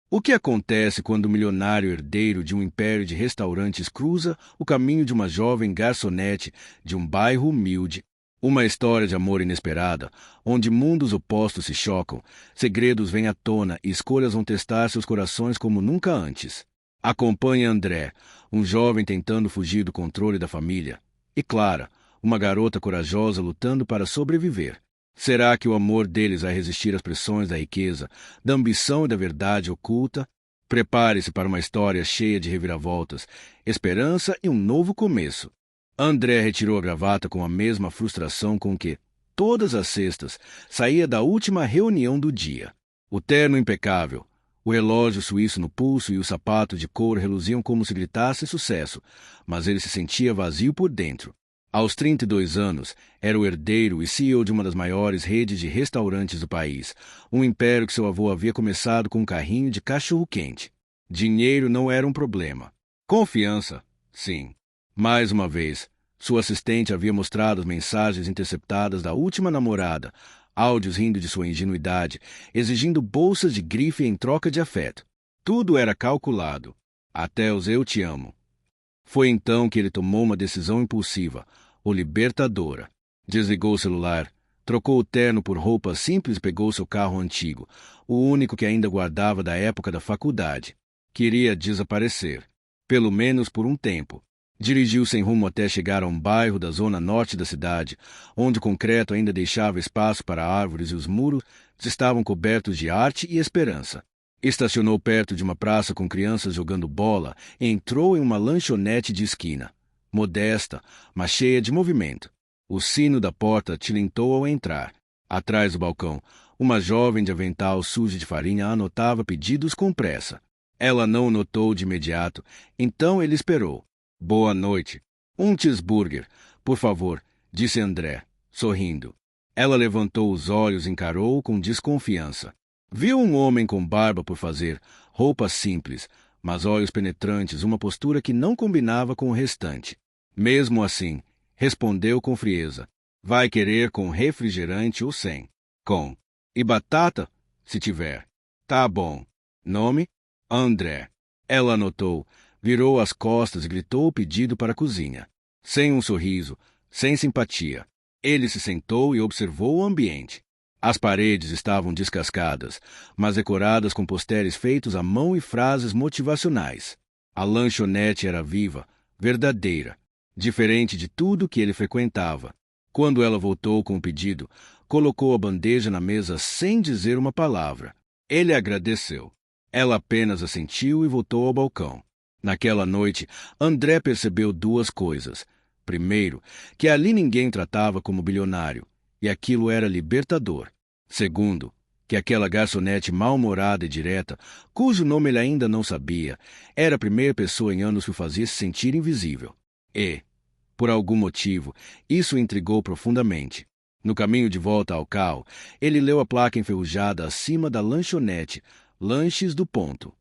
O que acontece quando o milionário herdeiro de um império de restaurantes cruza o caminho de uma jovem garçonete de um bairro humilde? Uma história de amor inesperada, onde mundos opostos se chocam, segredos vêm à tona e escolhas vão testar seus corações como nunca antes. Acompanhe André, um jovem tentando fugir do controle da família, e Clara, uma garota corajosa lutando para sobreviver. Será que o amor deles vai resistir às pressões da riqueza, da ambição e da verdade oculta? Prepare-se para uma história cheia de reviravoltas, esperança e um novo começo. André retirou a gravata com a mesma frustração com que, todas as sextas, saía da última reunião do dia. O terno impecável, o relógio suíço no pulso e o sapato de couro reluziam como se gritasse sucesso, mas ele se sentia vazio por dentro. Aos 32 anos, era o herdeiro e CEO de uma das maiores redes de restaurantes do país, um império que seu avô havia começado com um carrinho de cachorro-quente. Dinheiro não era um problema. Confiança, sim. Mais uma vez, sua assistente havia mostrado as mensagens interceptadas da última namorada, áudios rindo de sua ingenuidade, exigindo bolsas de grife em troca de afeto. Tudo era calculado. Até os "eu te amo". Foi então que ele tomou uma decisão impulsiva, ou libertadora. Desligou o celular, trocou o terno por roupas simples e pegou seu carro antigo, o único que ainda guardava da época da faculdade. Queria desaparecer, pelo menos por um tempo. Dirigiu sem rumo até chegar a um bairro da zona norte da cidade, onde o concreto ainda deixava espaço para árvores e os muros estavam cobertos de arte e esperança. Estacionou perto de uma praça com crianças jogando bola e entrou em uma lanchonete de esquina. Modesta, mas cheia de movimento. O sino da porta tilintou ao entrar. Atrás do balcão, uma jovem de avental sujo de farinha anotava pedidos com pressa. Ela não o notou de imediato, então ele esperou. "Boa noite. Um cheeseburger, por favor", disse André, sorrindo. Ela levantou os olhos e encarou-o com desconfiança. Viu um homem com barba por fazer, roupas simples, mas olhos penetrantes, uma postura que não combinava com o restante. Mesmo assim, respondeu com frieza: "Vai querer com refrigerante ou sem?" "Com. E batata? Se tiver." "Tá bom." "Nome?" "André." Ela anotou, virou as costas e gritou o pedido para a cozinha. Sem um sorriso, sem simpatia. Ele se sentou e observou o ambiente. As paredes estavam descascadas, mas decoradas com posteres feitos à mão e frases motivacionais. A lanchonete era viva, verdadeira, diferente de tudo que ele frequentava. Quando ela voltou com o pedido, colocou a bandeja na mesa sem dizer uma palavra. Ele agradeceu. Ela apenas assentiu e voltou ao balcão. Naquela noite, André percebeu duas coisas. Primeiro, que ali ninguém tratava como bilionário, e aquilo era libertador. Segundo, que aquela garçonete mal-humorada e direta, cujo nome ele ainda não sabia, era a primeira pessoa em anos que o fazia se sentir invisível. E, por algum motivo, isso o intrigou profundamente. No caminho de volta ao carro, ele leu a placa enferrujada acima da lanchonete, Lanches do Ponto.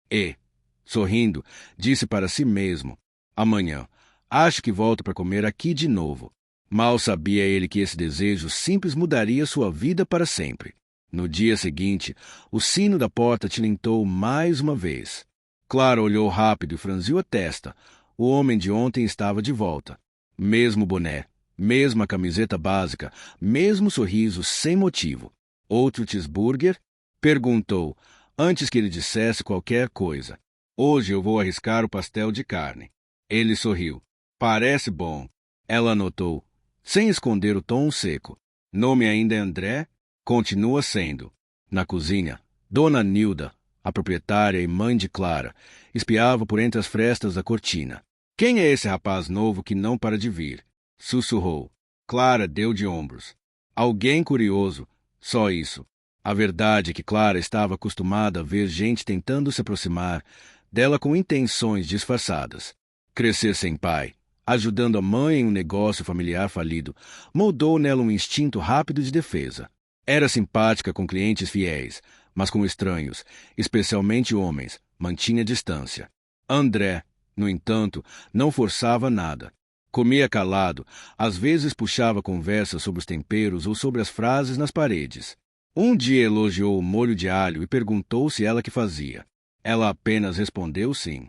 E, sorrindo, disse para si mesmo: "Amanhã, acho que volto para comer aqui de novo." Mal sabia ele que esse desejo simples mudaria sua vida para sempre. No dia seguinte, o sino da porta tilintou mais uma vez. Clara olhou rápido e franziu a testa. O homem de ontem estava de volta. Mesmo boné, mesma camiseta básica, mesmo sorriso sem motivo. "Outro cheeseburger?" perguntou, antes que ele dissesse qualquer coisa. "Hoje eu vou arriscar o pastel de carne." Ele sorriu. "Parece bom." Ela anotou, sem esconder o tom seco. "Nome ainda é André?" "Continua sendo." Na cozinha, Dona Nilda, a proprietária e mãe de Clara, espiava por entre as frestas da cortina. "Quem é esse rapaz novo que não para de vir?" sussurrou. Clara deu de ombros. "Alguém curioso, só isso." A verdade é que Clara estava acostumada a ver gente tentando se aproximar dela com intenções disfarçadas. Crescer sem pai, ajudando a mãe em um negócio familiar falido, moldou nela um instinto rápido de defesa. Era simpática com clientes fiéis, mas com estranhos, especialmente homens, mantinha distância. André, no entanto, não forçava nada. Comia calado, às vezes puxava conversas sobre os temperos ou sobre as frases nas paredes. Um dia elogiou o molho de alho e perguntou se ela que fazia. Ela apenas respondeu sim.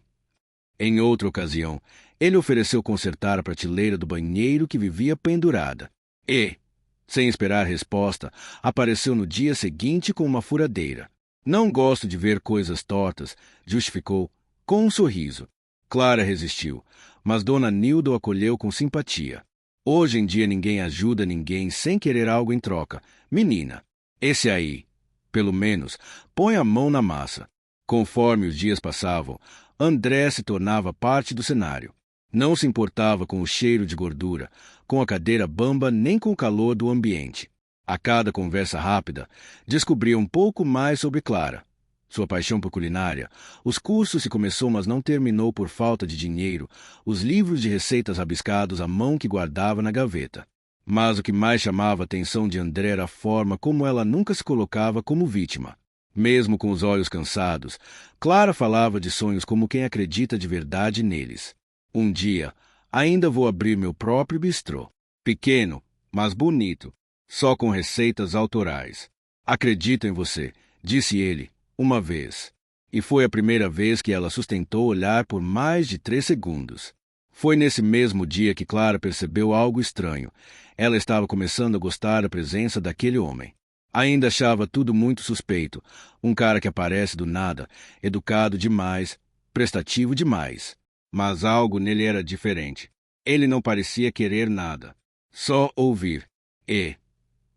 Em outra ocasião, ele ofereceu consertar a prateleira do banheiro que vivia pendurada. E, sem esperar resposta, apareceu no dia seguinte com uma furadeira. Não gosto de ver coisas tortas, justificou, com um sorriso. Clara resistiu, mas Dona Nilda o acolheu com simpatia. Hoje em dia ninguém ajuda ninguém sem querer algo em troca. Menina, esse aí, pelo menos, põe a mão na massa. Conforme os dias passavam, André se tornava parte do cenário. Não se importava com o cheiro de gordura, com a cadeira bamba nem com o calor do ambiente. A cada conversa rápida, descobria um pouco mais sobre Clara. Sua paixão por culinária, os cursos se começou mas não terminou por falta de dinheiro, os livros de receitas rabiscados à mão que guardava na gaveta. Mas o que mais chamava a atenção de André era a forma como ela nunca se colocava como vítima. Mesmo com os olhos cansados, Clara falava de sonhos como quem acredita de verdade neles. Um dia, ainda vou abrir meu próprio bistrô. Pequeno, mas bonito, só com receitas autorais. Acredito em você, disse ele, uma vez. E foi a primeira vez que ela sustentou olhar por mais de 3 segundos. Foi nesse mesmo dia que Clara percebeu algo estranho. Ela estava começando a gostar da presença daquele homem. Ainda achava tudo muito suspeito. Um cara que aparece do nada, educado demais, prestativo demais. Mas algo nele era diferente. Ele não parecia querer nada. Só ouvir. E,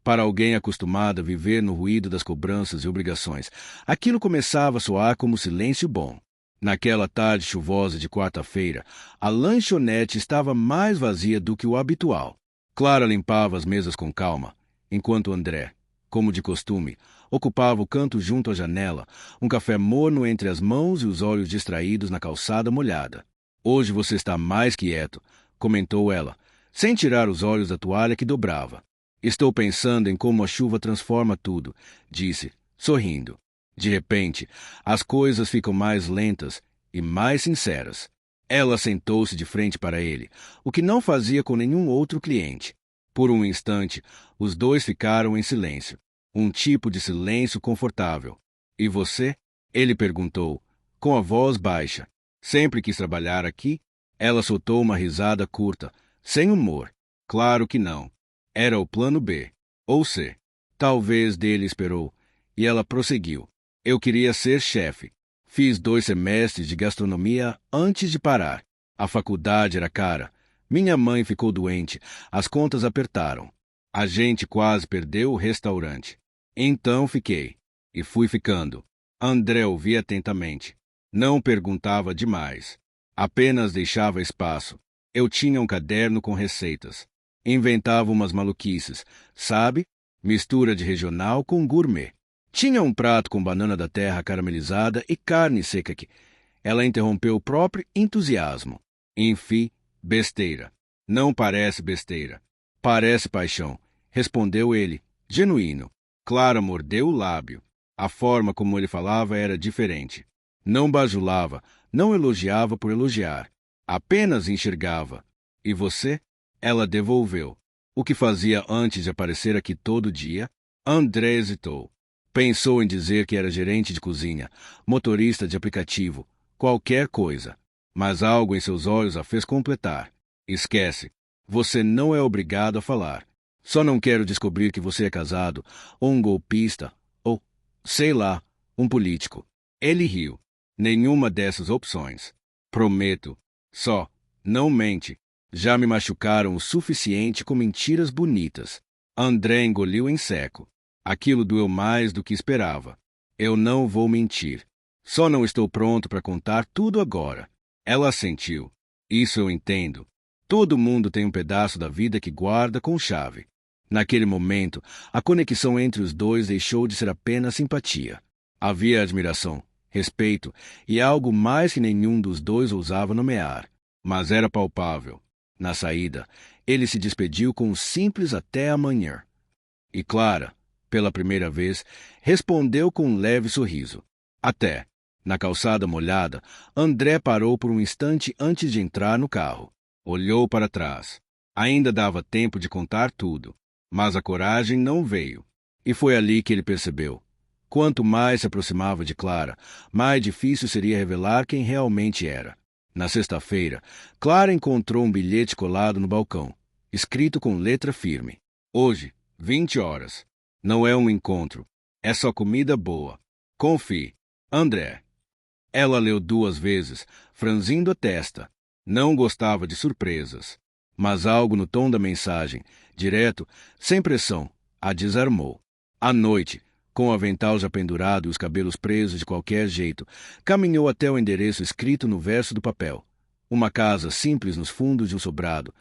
para alguém acostumado a viver no ruído das cobranças e obrigações, aquilo começava a soar como silêncio bom. Naquela tarde chuvosa de quarta-feira, a lanchonete estava mais vazia do que o habitual. Clara limpava as mesas com calma, enquanto André, como de costume, ocupava o canto junto à janela, um café morno entre as mãos e os olhos distraídos na calçada molhada. Hoje você está mais quieto, comentou ela, sem tirar os olhos da toalha que dobrava. Estou pensando em como a chuva transforma tudo, disse, sorrindo. De repente, as coisas ficam mais lentas e mais sinceras. Ela sentou-se de frente para ele, o que não fazia com nenhum outro cliente. Por um instante, os dois ficaram em silêncio. Um tipo de silêncio confortável. E você? Ele perguntou, com a voz baixa. Sempre quis trabalhar aqui? Ela soltou uma risada curta, sem humor. Claro que não. Era o plano B, ou C. Talvez dele esperou, e ela prosseguiu. Eu queria ser chefe. Fiz 2 semestres de gastronomia antes de parar. A faculdade era cara. Minha mãe ficou doente, as contas apertaram. A gente quase perdeu o restaurante. Então fiquei. E fui ficando. André ouvia atentamente. Não perguntava demais. Apenas deixava espaço. Eu tinha um caderno com receitas. Inventava umas maluquices, sabe? Mistura de regional com gourmet. Tinha um prato com banana da terra caramelizada e carne seca que... Ela interrompeu o próprio entusiasmo. Enfim, besteira. Não parece besteira. Parece paixão, respondeu ele, genuíno. Clara mordeu o lábio. A forma como ele falava era diferente. Não bajulava, não elogiava por elogiar. Apenas enxergava. E você? Ela devolveu. O que fazia antes de aparecer aqui todo dia? André hesitou. Pensou em dizer que era gerente de cozinha, motorista de aplicativo, qualquer coisa. Mas algo em seus olhos a fez completar. Esquece. Você não é obrigado a falar. Só não quero descobrir que você é casado, ou um golpista, ou, sei lá, um político. Ele riu. Nenhuma dessas opções. Prometo. Só, não mente. Já me machucaram o suficiente com mentiras bonitas. André engoliu em seco. Aquilo doeu mais do que esperava. Eu não vou mentir. Só não estou pronto para contar tudo agora. Ela assentiu. Isso eu entendo. Todo mundo tem um pedaço da vida que guarda com chave. Naquele momento, a conexão entre os dois deixou de ser apenas simpatia. Havia admiração, respeito e algo mais que nenhum dos dois ousava nomear. Mas era palpável. Na saída, ele se despediu com um simples até amanhã. E Clara, pela primeira vez, respondeu com um leve sorriso. Até. Na calçada molhada, André parou por um instante antes de entrar no carro. Olhou para trás. Ainda dava tempo de contar tudo, mas a coragem não veio. E foi ali que ele percebeu. Quanto mais se aproximava de Clara, mais difícil seria revelar quem realmente era. Na sexta-feira, Clara encontrou um bilhete colado no balcão, escrito com letra firme. Hoje, 20 horas. Não é um encontro. É só comida boa. Confie. André. Ela leu 2 vezes, franzindo a testa. Não gostava de surpresas. Mas algo no tom da mensagem, direto, sem pressão, a desarmou. À noite, com o avental já pendurado e os cabelos presos de qualquer jeito, caminhou até o endereço escrito no verso do papel. Uma casa simples nos fundos de um sobrado,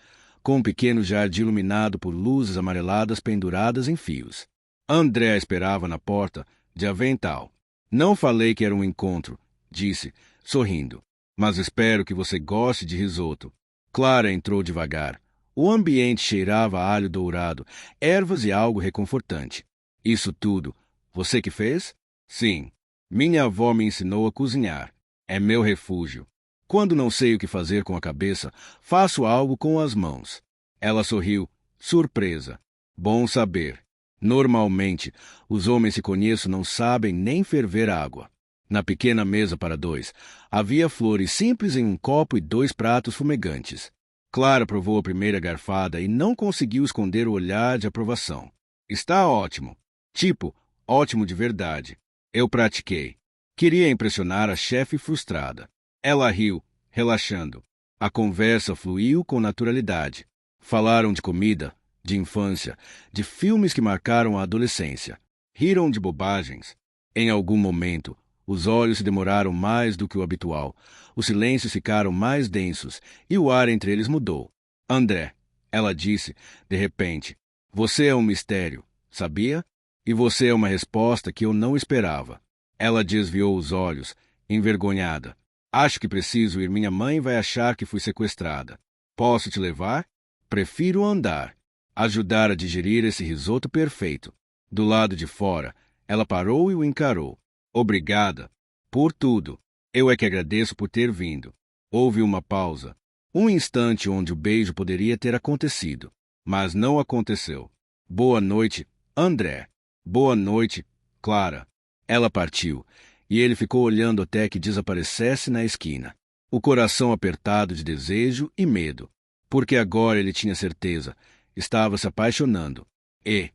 com um pequeno jardim iluminado por luzes amareladas penduradas em fios. André esperava na porta, de avental. Não falei que era um encontro, disse, sorrindo. Mas espero que você goste de risoto. Clara entrou devagar. O ambiente cheirava a alho dourado, ervas e algo reconfortante. Isso tudo, você que fez? Sim. Minha avó me ensinou a cozinhar. É meu refúgio. Quando não sei o que fazer com a cabeça, faço algo com as mãos. Ela sorriu, surpresa. Bom saber. Normalmente, os homens que conheço não sabem nem ferver água. Na pequena mesa para 2, havia flores simples em um copo e 2 pratos fumegantes. Clara provou a primeira garfada e não conseguiu esconder o olhar de aprovação. Está ótimo. Tipo, ótimo de verdade. Eu pratiquei. Queria impressionar a chefe frustrada. Ela riu, relaxando. A conversa fluiu com naturalidade. Falaram de comida, de infância, de filmes que marcaram a adolescência. Riram de bobagens. Em algum momento, os olhos se demoraram mais do que o habitual. Os silêncios ficaram mais densos e o ar entre eles mudou. André, ela disse, de repente, você é um mistério, sabia? E você é uma resposta que eu não esperava. Ela desviou os olhos, envergonhada. Acho que preciso ir. Minha mãe vai achar que fui sequestrada. Posso te levar? Prefiro andar. Ajudar a digerir esse risoto perfeito. Do lado de fora, ela parou e o encarou. Obrigada. Por tudo. Eu é que agradeço por ter vindo. Houve uma pausa. Um instante onde o beijo poderia ter acontecido. Mas não aconteceu. Boa noite, André. Boa noite, Clara. Ela partiu, e ele ficou olhando até que desaparecesse na esquina. O coração apertado de desejo e medo. Porque agora ele tinha certeza. Estava se apaixonando. E,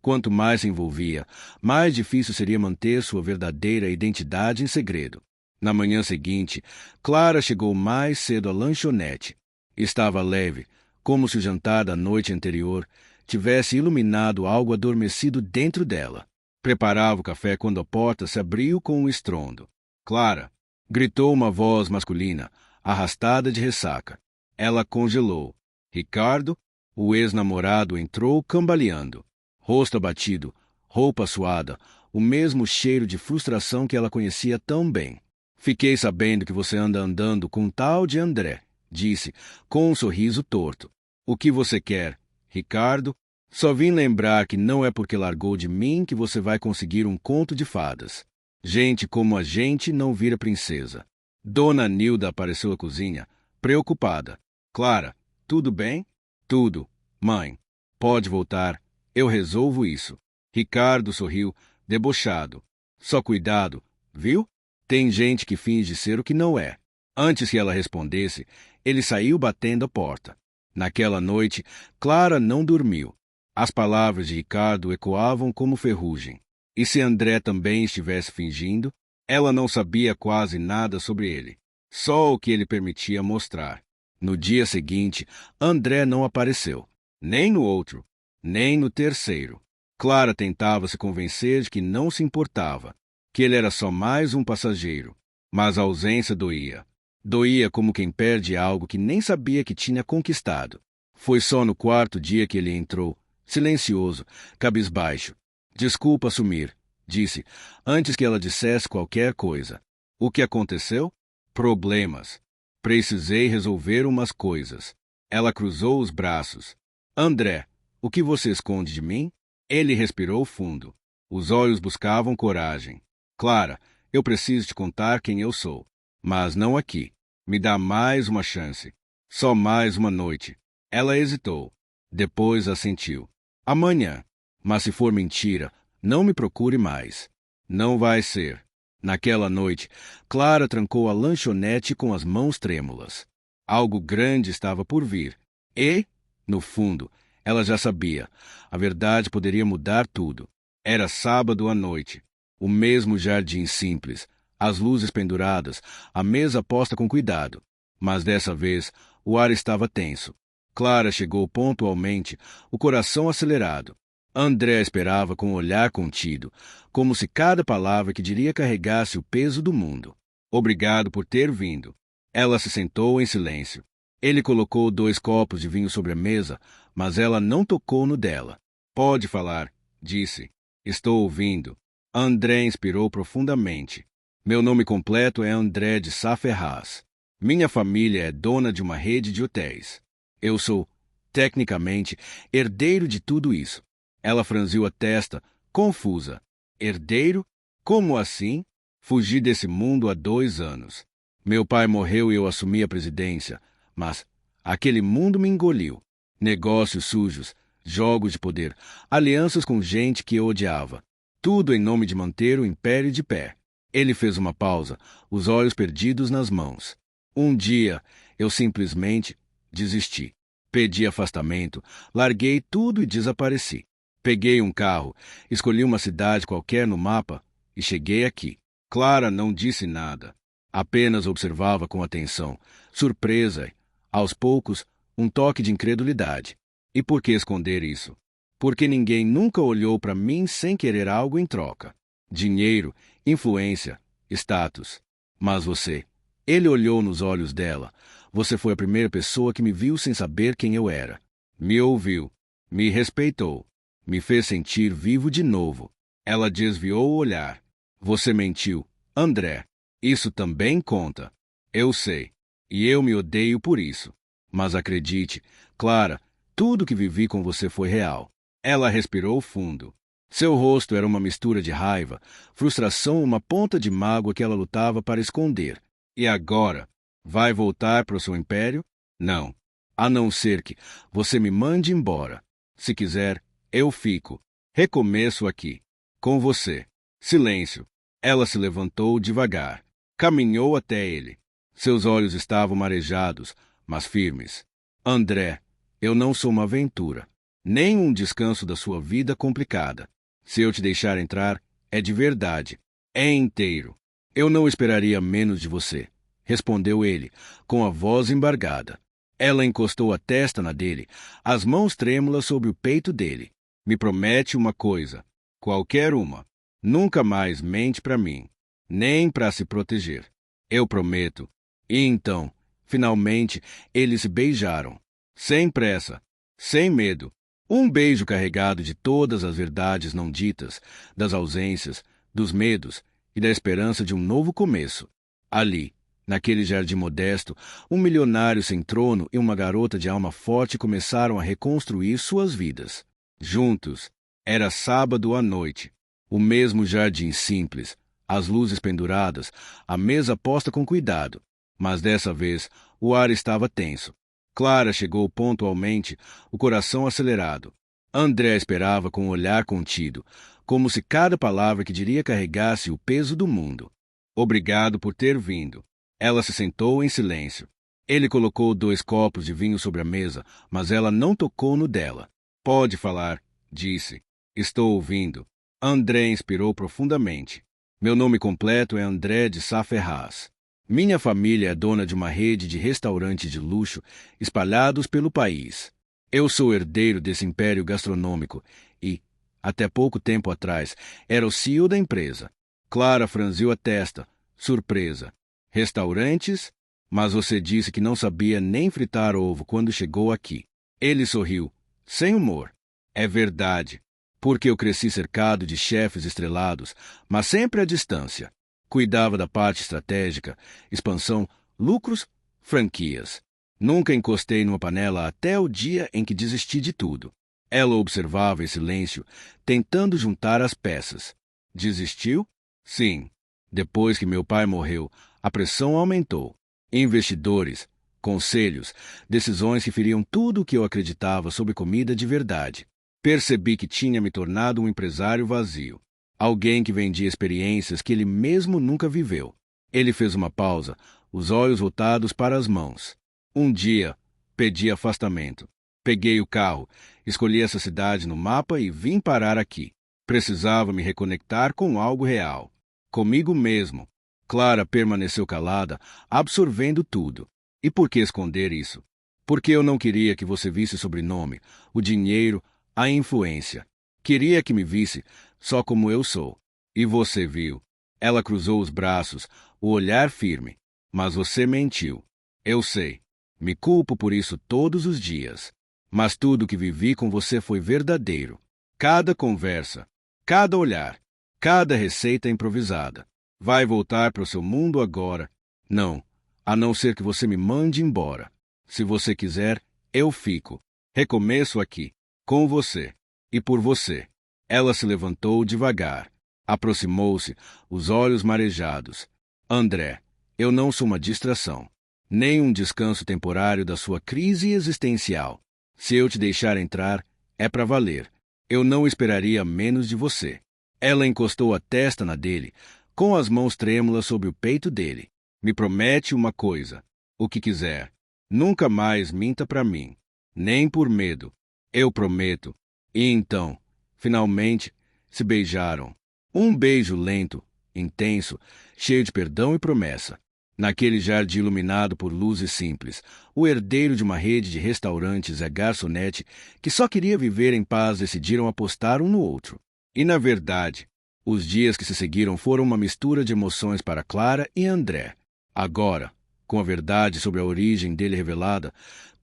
quanto mais se envolvia, mais difícil seria manter sua verdadeira identidade em segredo. Na manhã seguinte, Clara chegou mais cedo à lanchonete. Estava leve, como se o jantar da noite anterior tivesse iluminado algo adormecido dentro dela. Preparava o café quando a porta se abriu com um estrondo. Clara! Gritou uma voz masculina, arrastada de ressaca. Ela congelou. Ricardo, o ex-namorado, entrou cambaleando. Rosto abatido, roupa suada, o mesmo cheiro de frustração que ela conhecia tão bem. Fiquei sabendo que você anda andando com um tal de André, disse, com um sorriso torto. O que você quer, Ricardo? Só vim lembrar que não é porque largou de mim que você vai conseguir um conto de fadas. Gente como a gente não vira princesa. Dona Nilda apareceu à cozinha, preocupada. Clara, tudo bem? Tudo. Mãe, pode voltar. Eu resolvo isso. Ricardo sorriu, debochado. Só cuidado, viu? Tem gente que finge ser o que não é. Antes que ela respondesse, ele saiu batendo a porta. Naquela noite, Clara não dormiu. As palavras de Ricardo ecoavam como ferrugem. E se André também estivesse fingindo, ela não sabia quase nada sobre ele. Só o que ele permitia mostrar. No dia seguinte, André não apareceu. Nem no outro. Nem no terceiro. Clara tentava se convencer de que não se importava, que ele era só mais um passageiro. Mas a ausência doía. Doía como quem perde algo que nem sabia que tinha conquistado. Foi só no 4º dia que ele entrou, silencioso, cabisbaixo. Desculpa assumir, disse, antes que ela dissesse qualquer coisa. O que aconteceu? Problemas. Precisei resolver umas coisas. Ela cruzou os braços. André, o que você esconde de mim? Ele respirou fundo. Os olhos buscavam coragem. Clara, eu preciso te contar quem eu sou. Mas não aqui. Me dá mais uma chance. Só mais uma noite. Ela hesitou. Depois assentiu. Amanhã. Mas se for mentira, Não me procure mais. Não vai ser. Naquela noite, Clara trancou a lanchonete com as mãos trêmulas. Algo grande estava por vir. E, no fundo, ela já sabia. A verdade poderia mudar tudo. Era sábado à noite. O mesmo jardim simples, as luzes penduradas, a mesa posta com cuidado. Mas dessa vez, o ar estava tenso. Clara chegou pontualmente, o coração acelerado. André esperava com o olhar contido, como se cada palavra que diria carregasse o peso do mundo. Obrigado por ter vindo. Ela se sentou em silêncio. Ele colocou 2 copos de vinho sobre a mesa, mas ela não tocou no dela. Pode falar, disse. Estou ouvindo. André inspirou profundamente. Meu nome completo é André de Sá Ferraz. Minha família é dona de uma rede de hotéis. Eu sou, tecnicamente, herdeiro de tudo isso. Ela franziu a testa, confusa. Herdeiro? Como assim? Fugi desse mundo há 2 anos. Meu pai morreu e eu assumi a presidência, mas aquele mundo me engoliu. Negócios sujos, jogos de poder, alianças com gente que eu odiava. Tudo em nome de manter o império de pé. Ele fez uma pausa, os olhos perdidos nas mãos. Um dia, eu simplesmente desisti. Pedi afastamento, larguei tudo e desapareci. Peguei um carro, escolhi uma cidade qualquer no mapa e cheguei aqui. Clara não disse nada. Apenas observava com atenção, surpresa e, aos poucos, um toque de incredulidade. E por que esconder isso? Porque ninguém nunca olhou para mim sem querer algo em troca. Dinheiro, influência, status. Mas você... Ele olhou nos olhos dela. Você foi a primeira pessoa que me viu sem saber quem eu era. Me ouviu. Me respeitou. Me fez sentir vivo de novo. Ela desviou o olhar. Você mentiu, André. Isso também conta. Eu sei. E eu me odeio por isso. Mas acredite, Clara, tudo que vivi com você foi real. Ela respirou fundo. Seu rosto era uma mistura de raiva, frustração, uma ponta de mágoa que ela lutava para esconder. E agora? Vai voltar para o seu império? Não. A não ser que você me mande embora. Se quiser, eu fico. Recomeço aqui. Com você. Silêncio. Ela se levantou devagar. Caminhou até ele. Seus olhos estavam marejados, mas firmes. André, eu não sou uma aventura. Nem um descanso da sua vida complicada. Se eu te deixar entrar, é de verdade. É inteiro. Eu não esperaria menos de você, respondeu ele, com a voz embargada. Ela encostou a testa na dele, as mãos trêmulas sobre o peito dele. Me promete uma coisa, qualquer uma. Nunca mais mente para mim, nem para se proteger. Eu prometo. E então, finalmente, eles se beijaram. Sem pressa, sem medo. Um beijo carregado de todas as verdades não ditas, das ausências, dos medos e da esperança de um novo começo. Ali, naquele jardim modesto, um milionário sem trono e uma garota de alma forte começaram a reconstruir suas vidas. Juntos. Era sábado à noite. O mesmo jardim simples, as luzes penduradas, a mesa posta com cuidado. Mas dessa vez, o ar estava tenso. Clara chegou pontualmente, o coração acelerado. André esperava com o olhar contido, como se cada palavra que diria carregasse o peso do mundo. Obrigado por ter vindo. Ela se sentou em silêncio. Ele colocou 2 copos de vinho sobre a mesa, mas ela não tocou no dela. Pode falar, disse. Estou ouvindo. André inspirou profundamente. Meu nome completo é André de Sá Ferraz. Minha família é dona de uma rede de restaurantes de luxo espalhados pelo país. Eu sou herdeiro desse império gastronômico e, até pouco tempo atrás, era o CEO da empresa. Clara franziu a testa, surpresa. Restaurantes? Mas você disse que não sabia nem fritar ovo quando chegou aqui. Ele sorriu, sem humor. É verdade, porque eu cresci cercado de chefes estrelados, mas sempre à distância. Cuidava da parte estratégica, expansão, lucros, franquias. Nunca encostei numa panela até o dia em que desisti de tudo. Ela observava em silêncio, tentando juntar as peças. Desistiu? Sim. Depois que meu pai morreu, a pressão aumentou. Investidores, conselhos, decisões que feriam tudo o que eu acreditava sobre comida de verdade. Percebi que tinha me tornado um empresário vazio. Alguém que vendia experiências que ele mesmo nunca viveu. Ele fez uma pausa, os olhos voltados para as mãos. Um dia, pedi afastamento. Peguei o carro, escolhi essa cidade no mapa e vim parar aqui. Precisava me reconectar com algo real. Comigo mesmo. Clara permaneceu calada, absorvendo tudo. E por que esconder isso? Porque eu não queria que você visse o sobrenome, o dinheiro, a influência. Queria que me visse só como eu sou. E você viu. Ela cruzou os braços, o olhar firme. Mas você mentiu. Eu sei. Me culpo por isso todos os dias. Mas tudo que vivi com você foi verdadeiro. Cada conversa, cada olhar, cada receita improvisada. Vai voltar para o seu mundo agora? Não, a não ser que você me mande embora. Se você quiser, eu fico. Recomeço aqui, com você e por você. Ela se levantou devagar. Aproximou-se, os olhos marejados. André, eu não sou uma distração, nem um descanso temporário da sua crise existencial. Se eu te deixar entrar, é para valer. Eu não esperaria menos de você. Ela encostou a testa na dele, com as mãos trêmulas sobre o peito dele. Me promete uma coisa, o que quiser. Nunca mais minta para mim, nem por medo. Eu prometo. E então, finalmente, se beijaram. Um beijo lento, intenso, cheio de perdão e promessa. Naquele jardim iluminado por luzes simples, o herdeiro de uma rede de restaurantes e a garçonete, que só queria viver em paz, decidiram apostar um no outro. E, na verdade, os dias que se seguiram foram uma mistura de emoções para Clara e André. Agora, com a verdade sobre a origem dele revelada,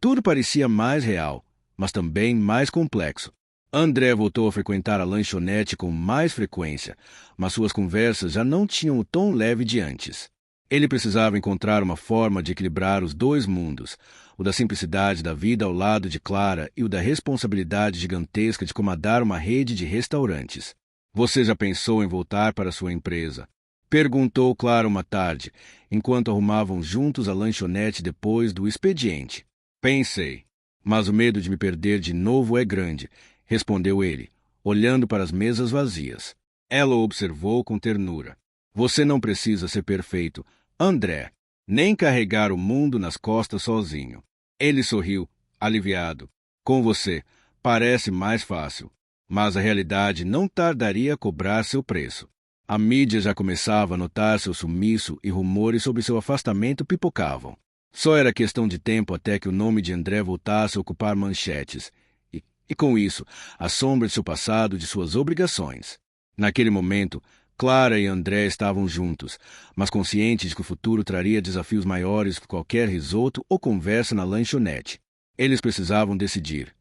tudo parecia mais real, mas também mais complexo. André voltou a frequentar a lanchonete com mais frequência, mas suas conversas já não tinham o tom leve de antes. Ele precisava encontrar uma forma de equilibrar os dois mundos, o da simplicidade da vida ao lado de Clara e o da responsabilidade gigantesca de comandar uma rede de restaurantes. Você já pensou em voltar para sua empresa? Perguntou Clara uma tarde, enquanto arrumavam juntos a lanchonete depois do expediente. Pensei, mas o medo de me perder de novo é grande, respondeu ele, olhando para as mesas vazias. Ela o observou com ternura. Você não precisa ser perfeito, André, nem carregar o mundo nas costas sozinho. Ele sorriu, aliviado. Com você, parece mais fácil. Mas a realidade não tardaria a cobrar seu preço. A mídia já começava a notar seu sumiço e rumores sobre seu afastamento pipocavam. Só era questão de tempo até que o nome de André voltasse a ocupar manchetes. E com isso, a sombra de seu passado e de suas obrigações. Naquele momento, Clara e André estavam juntos, mas conscientes de que o futuro traria desafios maiores que qualquer risoto ou conversa na lanchonete. Eles precisavam decidir.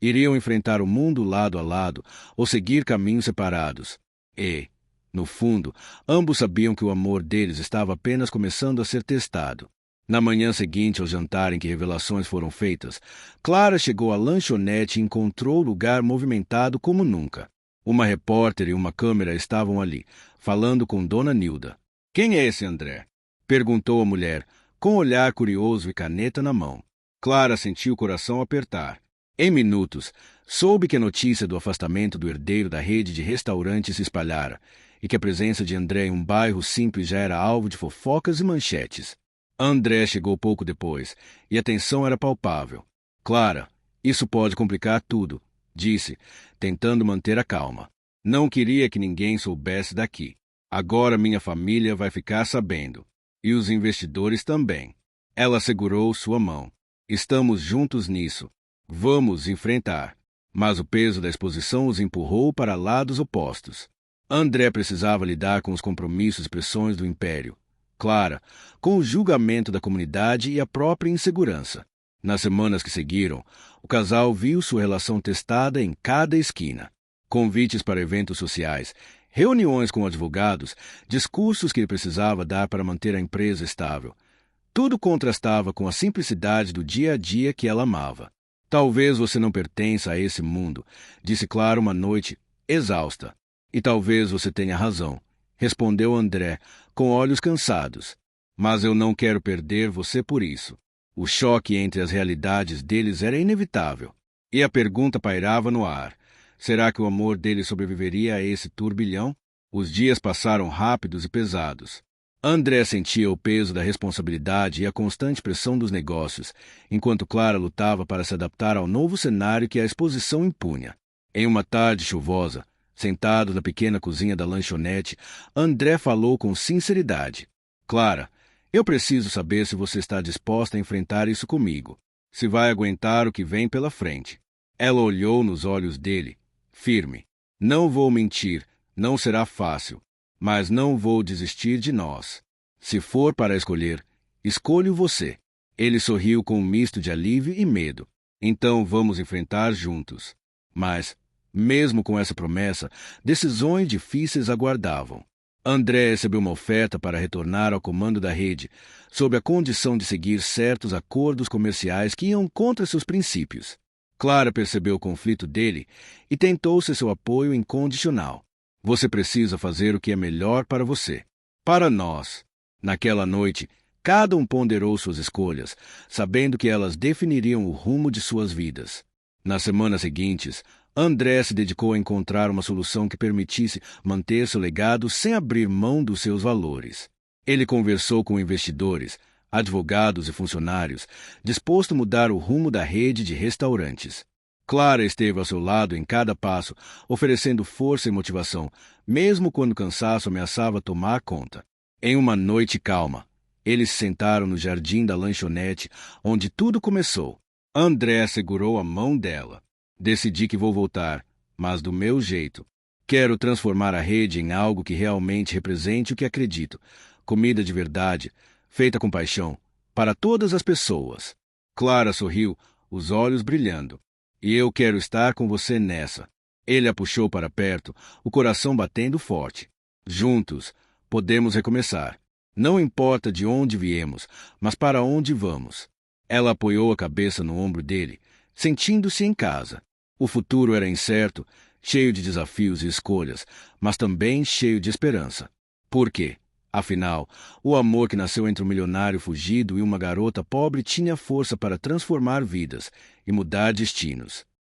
Iriam enfrentar o mundo lado a lado ou seguir caminhos separados. E, no fundo, ambos sabiam que o amor deles estava apenas começando a ser testado. Na manhã seguinte ao jantar em que revelações foram feitas, Clara chegou à lanchonete e encontrou o lugar movimentado como nunca. Uma repórter e uma câmera estavam ali, falando com Dona Nilda. — Quem é esse André? Perguntou a mulher, com olhar curioso e caneta na mão. Clara sentiu o coração apertar. Em minutos, soube que a notícia do afastamento do herdeiro da rede de restaurantes se espalhara e que a presença de André em um bairro simples já era alvo de fofocas e manchetes. André chegou pouco depois e a tensão era palpável. — Clara, isso pode complicar tudo, disse, tentando manter a calma. Não queria que ninguém soubesse daqui. Agora minha família vai ficar sabendo. E os investidores também. Ela segurou sua mão. Estamos juntos nisso. Vamos enfrentar. Mas o peso da exposição os empurrou para lados opostos. André precisava lidar com os compromissos e pressões do império. Clara, com o julgamento da comunidade e a própria insegurança. Nas semanas que seguiram, o casal viu sua relação testada em cada esquina. Convites para eventos sociais, reuniões com advogados, discursos que ele precisava dar para manter a empresa estável. Tudo contrastava com a simplicidade do dia a dia que ela amava. Talvez você não pertença a esse mundo, disse Clara uma noite, exausta. E talvez você tenha razão, respondeu André, com olhos cansados. Mas eu não quero perder você por isso. O choque entre as realidades deles era inevitável. E a pergunta pairava no ar. Será que o amor dele sobreviveria a esse turbilhão? Os dias passaram rápidos e pesados. André sentia o peso da responsabilidade e a constante pressão dos negócios, enquanto Clara lutava para se adaptar ao novo cenário que a exposição impunha. Em uma tarde chuvosa, sentado na pequena cozinha da lanchonete, André falou com sinceridade. Clara, eu preciso saber se você está disposta a enfrentar isso comigo. Se vai aguentar o que vem pela frente. Ela olhou nos olhos dele, firme. Não vou mentir, não será fácil. Mas não vou desistir de nós. Se for para escolher, escolho você. Ele sorriu com um misto de alívio e medo. Então vamos enfrentar juntos. Mas, mesmo com essa promessa, decisões difíceis aguardavam. André recebeu uma oferta para retornar ao comando da rede, sob a condição de seguir certos acordos comerciais que iam contra seus princípios. Clara percebeu o conflito dele e tentou ser seu apoio incondicional. Você precisa fazer o que é melhor para você. Para nós. Naquela noite, cada um ponderou suas escolhas, sabendo que elas definiriam o rumo de suas vidas. Nas semanas seguintes, André se dedicou a encontrar uma solução que permitisse manter seu legado sem abrir mão dos seus valores. Ele conversou com investidores, advogados e funcionários, disposto a mudar o rumo da rede de restaurantes. Clara esteve ao seu lado em cada passo, oferecendo força e motivação, mesmo quando o cansaço ameaçava tomar conta. Em uma noite calma, eles se sentaram no jardim da lanchonete, onde tudo começou. André segurou a mão dela. Decidi que vou voltar, mas do meu jeito. Quero transformar a rede em algo que realmente represente o que acredito. Comida de verdade, feita com paixão, para todas as pessoas. Clara sorriu, os olhos brilhando. E eu quero estar com você nessa. Ele a puxou para perto, o coração batendo forte. Juntos, podemos recomeçar. Não importa de onde viemos, mas para onde vamos. Ela apoiou a cabeça no ombro dele, sentindo-se em casa. O futuro era incerto, cheio de desafios e escolhas, mas também cheio de esperança. Por quê? Afinal, o amor que nasceu entre um milionário fugido e uma garota pobre tinha força para transformar vidas e mudar destinos.